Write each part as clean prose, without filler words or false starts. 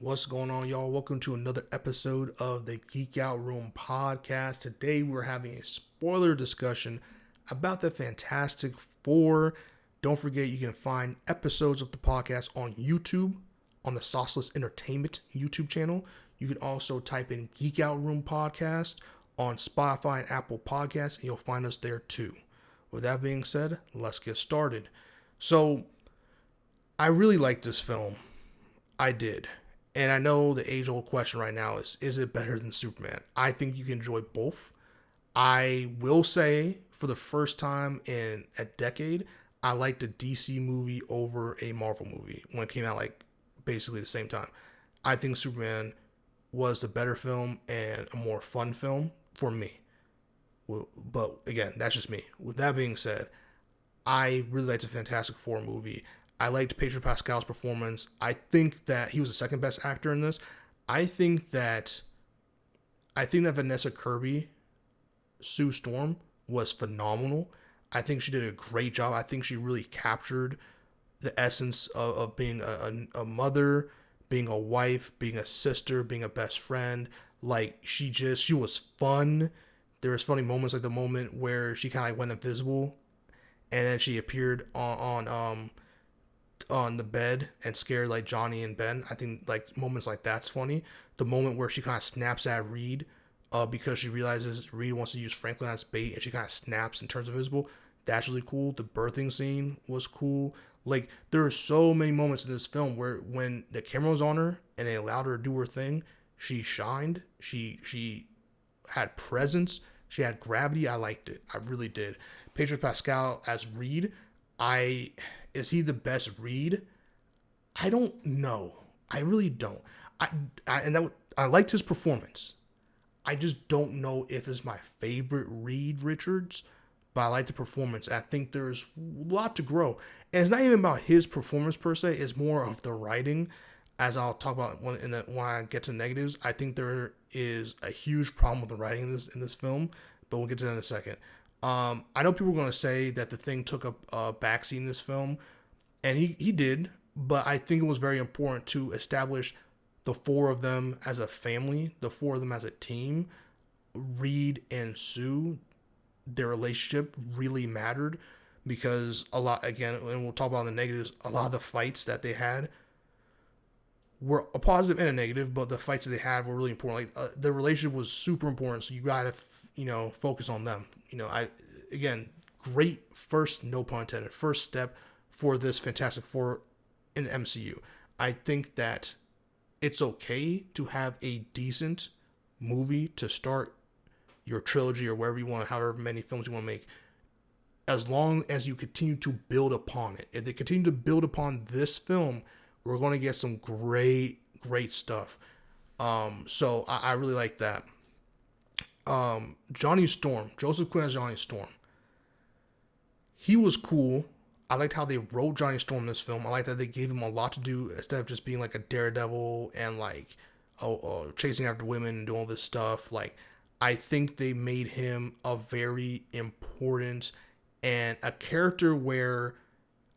What's going on, y'all? Welcome to another episode of the Geek Out Room podcast. Today, we're having a spoiler discussion about the Fantastic Four. Don't forget, you can find episodes of the podcast on YouTube, on the Sauceless Entertainment YouTube channel. You can also type in Geek Out Room podcast on Spotify and Apple Podcasts, and you'll find us there too. With that being said, let's get started. So, I really like this film. I did. And I know the age-old question right now is it better than Superman? I think you can enjoy both. I will say, for the first time in a decade, I liked a DC movie over a Marvel movie when it came out like basically the same time. I think Superman was the better film and a more fun film for me. Well, but again, that's just me. With that being said, I really liked the Fantastic Four movie. I liked Pedro Pascal's performance. I think that he was the second best actor in this. I think that Vanessa Kirby, Sue Storm, was phenomenal. I think she did a great job. I think she really captured the essence of being a mother, being a wife, being a sister, being a best friend. Like she was fun. There was funny moments, like the moment where she kind of like went invisible, and then she appeared on the bed and scared like Johnny and Ben. I think like moments like that's funny. The moment where she kind of snaps at Reed because she realizes Reed wants to use Franklin as bait and she kind of snaps and turns invisible. That's really cool. The birthing scene was cool. Like there are so many moments in this film where when the camera was on her and they allowed her to do her thing, she shined. She had presence. She had gravity. I liked it. I really did. Pedro Pascal as Reed. I Is he the best Reed? I don't know. I really don't. I liked his performance. I just don't know if it's my favorite Reed Richards, but I like the performance. I think there's a lot to grow, and it's not even about his performance per se. It's more of the writing. As I'll talk about when I get to negatives, I think there is a huge problem with the writing in this film, but we'll get to that in a second. I know people are going to say that the Thing took a backseat in this film, and he did, but I think it was very important to establish the four of them as a family, the four of them as a team. Reed and Sue, their relationship really mattered because a lot, again, and we'll talk about the negatives, a lot of the fights that they had were a positive and a negative, but the fights that they had were really important. Like the relationship was super important, so you gotta focus on them. Again, great first, no pun intended, first step for this Fantastic Four in the MCU. I think that it's okay to have a decent movie to start your trilogy or wherever you want, however many films you want to make, as long as you continue to build upon it. If they continue to build upon this film, we're going to get some great stuff. So I really like that. Johnny Storm, Joseph Quinn as Johnny Storm. He was cool. I liked how they wrote Johnny Storm in this film. I like that they gave him a lot to do instead of just being like a daredevil and like chasing after women and doing all this stuff. Like I think they made him a very important and a character where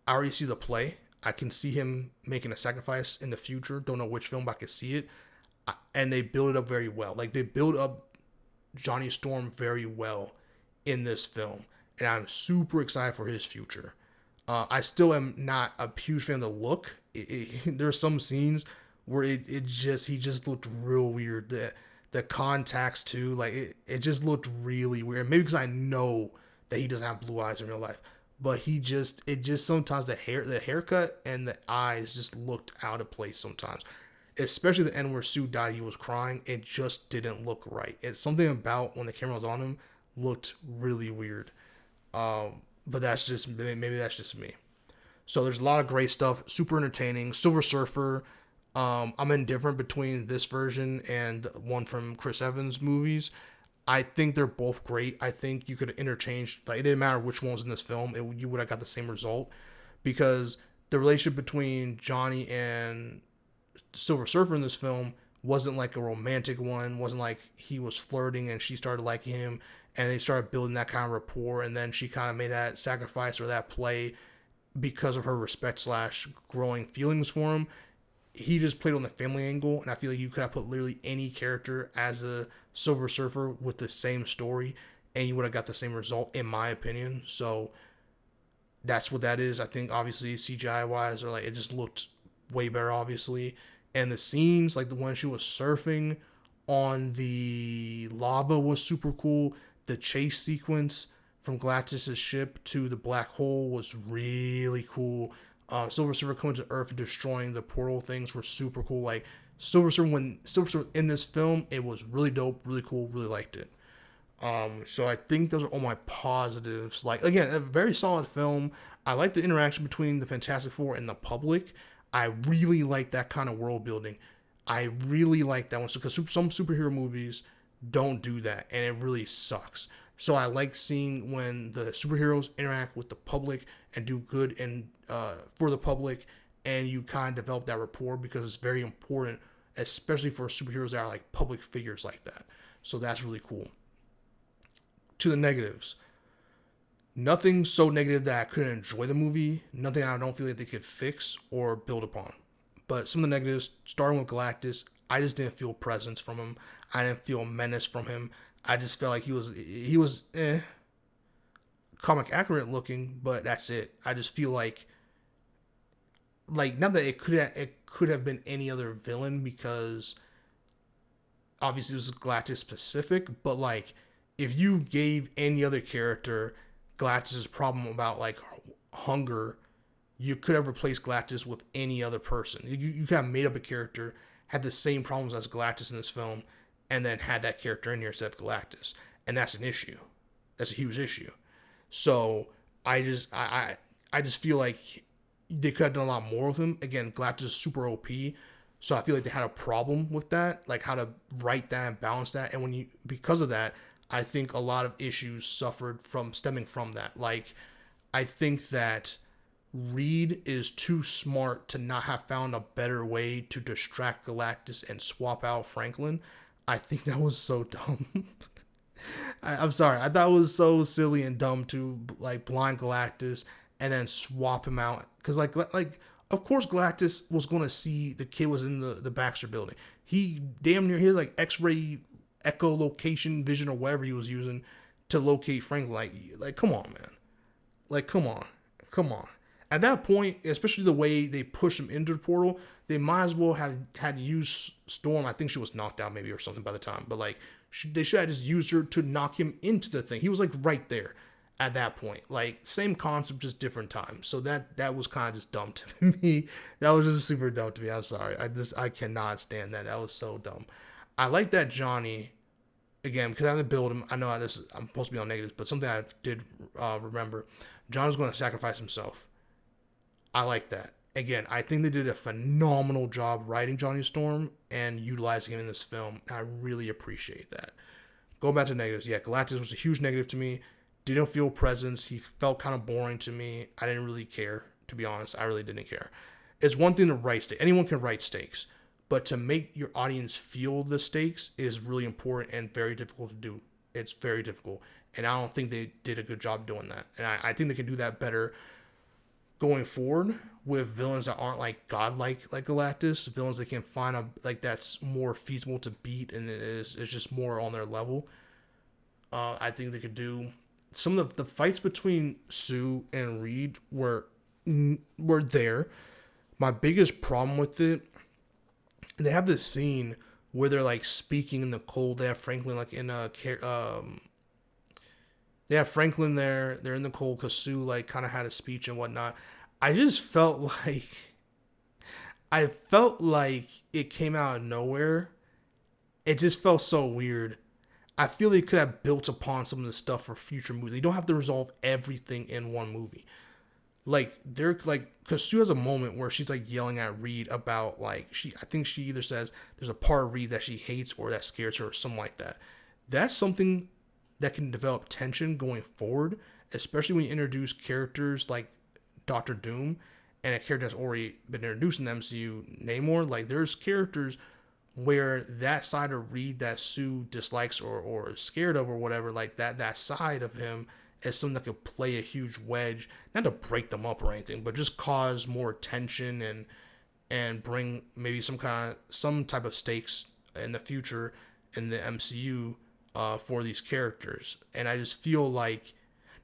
I already see the play. I can see him making a sacrifice in the future. Don't know which film, but I can see it. And they build it up very well. Like they build up Johnny Storm very well in this film. And I'm super excited for his future. I still am not a huge fan of the look. There are some scenes where he just looked real weird. The contacts too, like it just looked really weird. Maybe because I know that he doesn't have blue eyes in real life. But it just sometimes the haircut and the eyes just looked out of place sometimes. Especially the end where Sue died, he was crying. It just didn't look right. It's something about when the camera was on him looked really weird. But maybe that's just me. So there's a lot of great stuff, super entertaining. Silver Surfer. I'm indifferent between this version and one from Chris Evans' movies. I think they're both great. I think you could interchange. Like it didn't matter which one was in this film. You would have got the same result because the relationship between Johnny and Silver Surfer in this film wasn't like a romantic one. Wasn't like he was flirting and she started liking him and they started building that kind of rapport. And then she kind of made that sacrifice or that play because of her respect / growing feelings for him. he just played on the family angle, and I feel like you could have put literally any character as a Silver Surfer with the same story, and you would have got the same result, in my opinion. So that's what that is. I think obviously CGI wise, or like it just looked way better, obviously, and the scenes like the one she was surfing on the lava was super cool. The chase sequence from Galactus' ship to the black hole was really cool. Silver Surfer coming to Earth and destroying the portal things were super cool. Like when Silver Surfer in this film, it was really dope, really cool, really liked it. So I think those are all my positives. Like again, a very solid film. I like the interaction between the Fantastic Four and the public. I really like that kind of world building. I really like that one because some superhero movies don't do that, and it really sucks. So I like seeing when the superheroes interact with the public and do good and for the public, and you kind of develop that rapport because it's very important, especially for superheroes that are like public figures like that. So that's really cool. To the negatives, nothing so negative that I couldn't enjoy the movie. Nothing I don't feel like they could fix or build upon. But some of the negatives, starting with Galactus, I just didn't feel presence from him. I didn't feel menace from him. I just felt like he was comic accurate looking, but that's it. I just feel like not that it could have been any other villain because obviously this is Galactus specific, but like if you gave any other character Galactus's problem about like hunger, you could have replaced Galactus with any other person. You could have made up a character, had the same problems as Galactus in this film, and then had that character in here instead of Galactus. And that's an issue. That's a huge issue. So I just feel like they could have done a lot more with him. Again, Galactus is super OP. So I feel like they had a problem with that, like how to write that and balance that. And because of that, I think a lot of issues suffered from stemming from that. Like, I think that Reed is too smart to not have found a better way to distract Galactus and swap out Franklin. I think that was so dumb. I'm sorry. I thought it was so silly and dumb to like blind Galactus and then swap him out. Because like of course Galactus was going to see the kid was in the Baxter building. He damn near his like X-ray echolocation vision or whatever he was using to locate Franklin. Like come on, man. Like come on. At that point, especially the way they pushed him into the portal, they might as well have had used Storm. I think she was knocked out maybe or something by the time. But like they should have just used her to knock him into the thing. He was like right there at that point. Like same concept, just different time. So that was kind of just dumb to me. That was just super dumb to me. I'm sorry. I cannot stand that. That was so dumb. I like that Johnny, again, because I have to build him. I know I'm supposed to be on negatives, but something I did remember. John's going to sacrifice himself. I like that. Again, I think they did a phenomenal job writing Johnny Storm and utilizing him in this film. And I really appreciate that. Going back to negatives, yeah, Galactus was a huge negative to me. Didn't feel presence. He felt kind of boring to me. I didn't really care, to be honest. I really didn't care. It's one thing to write stakes. Anyone can write stakes. But to make your audience feel the stakes is really important and very difficult to do. It's very difficult. And I don't think they did a good job doing that. And I think they can do that better going forward with villains that aren't like godlike like Galactus, villains that can find that's more feasible to beat and is just more on their level. I think they could do some of the fights between Sue and Reed were there. My biggest problem with it, they have this scene where they're like speaking in the cold. They have Franklin like in they have Franklin there. They're in the cold because Sue like kind of had a speech and whatnot. I just felt like it came out of nowhere. It just felt so weird. I feel they could have built upon some of the stuff for future movies. They don't have to resolve everything in one movie. Like they're like, because Sue has a moment where she's like yelling at Reed about like I think she either says there's a part of Reed that she hates or that scares her or something like that. That's something that can develop tension going forward, especially when you introduce characters like Doctor Doom and a character that's already been introduced in the MCU, Namor. Like there's characters where that side of Reed that Sue dislikes or is scared of or whatever, like that side of him is something that could play a huge wedge, not to break them up or anything, but just cause more tension and and bring maybe some type of stakes in the future in the MCU for these characters. And I just feel like,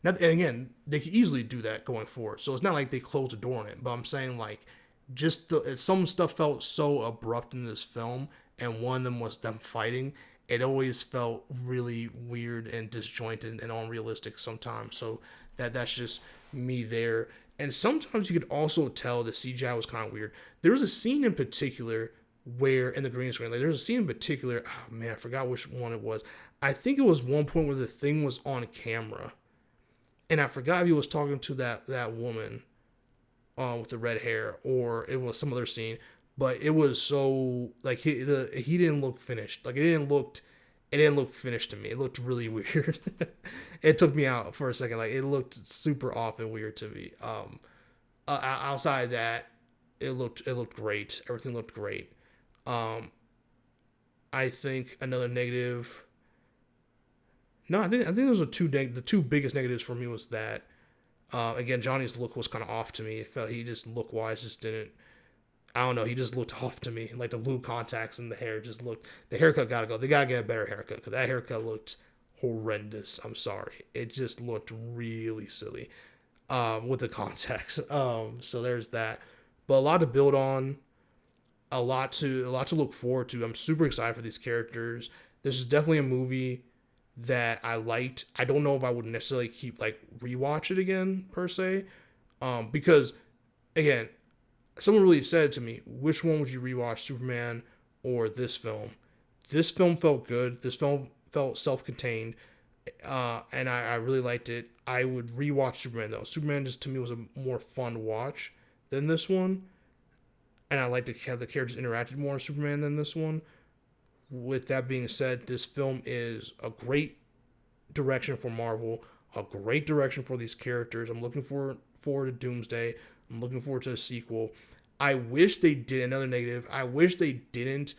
and again, they could easily do that going forward. So it's not like they closed the door on it, but I'm saying like just some stuff felt so abrupt in this film, and one of them was them fighting. It always felt really weird and disjointed and unrealistic sometimes. So that's just me there. And sometimes you could also tell the CGI was kind of weird. There was a scene in particular where in the green screen, like there's a scene in particular. Oh man, I forgot which one it was. I think it was one point where the thing was on camera, and I forgot if he was talking to that woman with the red hair, or it was some other scene. But it was so like he didn't look finished. Like it didn't look finished to me. It looked really weird. It took me out for a second. Like it looked super off and weird to me. Outside of that, it looked great. Everything looked great. I think another negative. No, I think those are the two biggest negatives for me was that. Again, Johnny's look was kind of off to me. It felt he just look wise just didn't. I don't know. He just looked off to me. Like the blue contacts and the hair just looked. The haircut gotta go. They gotta get a better haircut because that haircut looked horrendous. I'm sorry. It just looked really silly with the contacts. So there's that. But a lot to build on. A lot to look forward to. I'm super excited for these characters. This is definitely a movie that I liked. I don't know if I would necessarily keep rewatch it again per se, because again, someone really said to me, which one would you rewatch, Superman or this film? This film felt good. This film felt self-contained, and I really liked it. I would rewatch Superman though. Superman just to me was a more fun watch than this one, and I liked to have the characters interacted more in Superman than this one. With that being said, this film is a great direction for Marvel, a great direction for these characters. I'm looking forward to Doomsday. I'm looking forward to a sequel. I wish they did another negative. I wish they didn't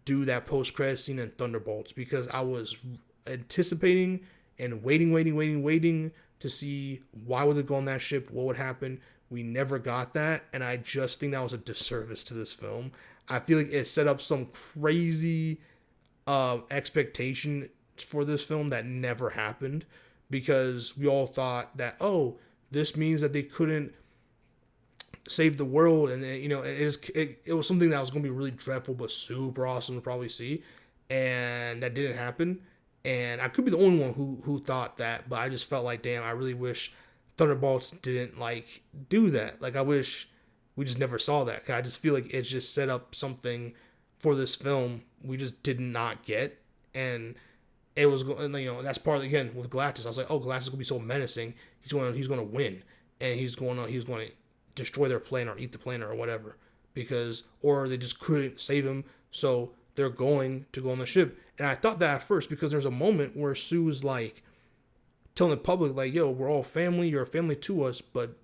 do that post-credit scene in Thunderbolts because I was anticipating and waiting to see why would they go on that ship, what would happen. We never got that, and I just think that was a disservice to this film. I feel like it set up some crazy expectation for this film that never happened because we all thought that, oh, this means that they couldn't save the world, and it was something that was going to be really dreadful but super awesome to probably see, and that didn't happen. And I could be the only one who thought that, but I just felt like, damn, I really wish Thunderbolts didn't do that. I wish we just never saw that. I just feel like it's just set up something for this film we just did not get, and it was that's part of again with Galactus. I was like, oh, Galactus is gonna be so menacing. He's gonna win, and he's going to destroy their planet or eat the planet or whatever or they just couldn't save him, so they're going to go on the ship. And I thought that at first because there's a moment where Sue's telling the public yo, we're all family. You're a family to us, but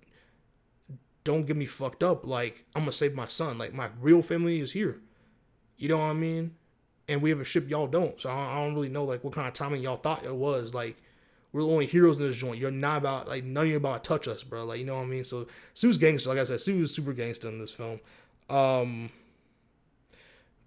don't get me fucked up. I'm gonna save my son. My real family is here. You know what I mean? And we have a ship y'all don't. So I don't really know what kind of timing y'all thought it was. We're the only heroes in this joint. You're not about none of you about to touch us, bro. You know what I mean? So Sue's gangster. Like I said, Sue is super gangster in this film.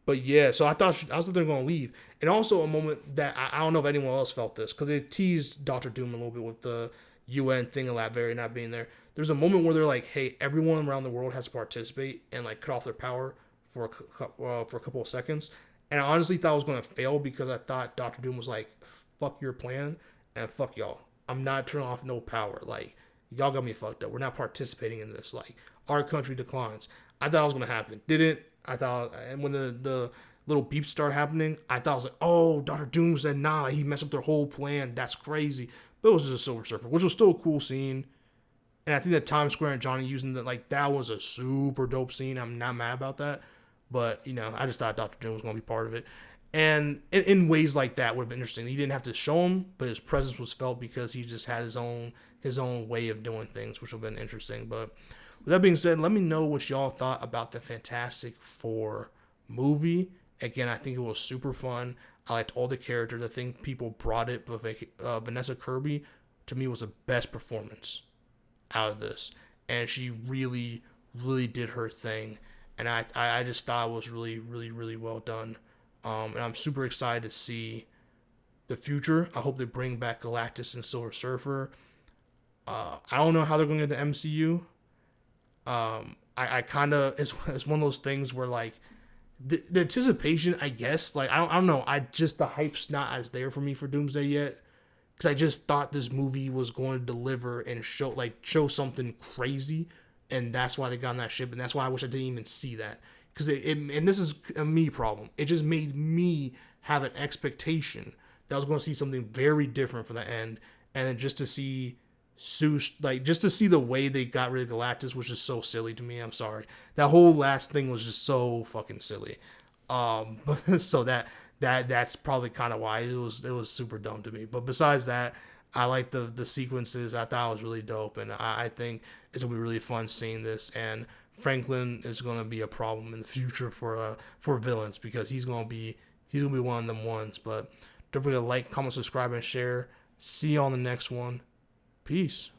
But yeah, so I thought they're gonna leave. And also a moment that I don't know if anyone else felt this because they teased Doctor Doom a little bit with the UN thing of Latveria not being there. There's a moment where they're like, hey, everyone around the world has to participate and cut off their power for a couple of seconds. And I honestly thought I was going to fail because I thought Doctor Doom was like, fuck your plan and fuck y'all. I'm not turning off no power. Y'all got me fucked up. We're not participating in this. Our country declines. I thought it was going to happen. Didn't. I thought, and when the little beeps start happening, I thought I was like, oh, Doctor Doom said, nah, he messed up their whole plan. That's crazy. But it was just a Silver Surfer, which was still a cool scene. And I think that Times Square and Johnny using that was a super dope scene. I'm not mad about that. But, I just thought Doctor Doom was going to be part of it. And in ways like that would have been interesting. He didn't have to show him, but his presence was felt because he just had his own way of doing things, which would have been interesting. But with that being said, let me know what y'all thought about the Fantastic Four movie. Again, I think it was super fun. I liked all the characters. I think people brought it, but Vanessa Kirby, to me, was the best performance out of this. And she really, really did her thing. and I just thought it was really, really, really well done. And I'm super excited to see the future. I hope they bring back Galactus and Silver Surfer. I don't know how they're going to get the MCU. I kind of, it's one of those things where like the anticipation, I guess, like I don't know, the hype's not as there for me for Doomsday yet, because I just thought this movie was going to deliver and show something crazy, and that's why they got on that ship, and that's why I wish I didn't even see that, because and this is a me problem. It just made me have an expectation that I was going to see something very different for the end, and then just to see just to see the way they got rid of Galactus was just so silly to me. I'm sorry. That whole last thing was just so fucking silly. So that's probably kind of why it was super dumb to me. But besides that, I like the sequences. I thought it was really dope, and I think it's gonna be really fun seeing this. And Franklin is gonna be a problem in the future for villains, because he's gonna be one of them ones. But don't forget to like, comment, subscribe, and share. See you on the next one. Peace.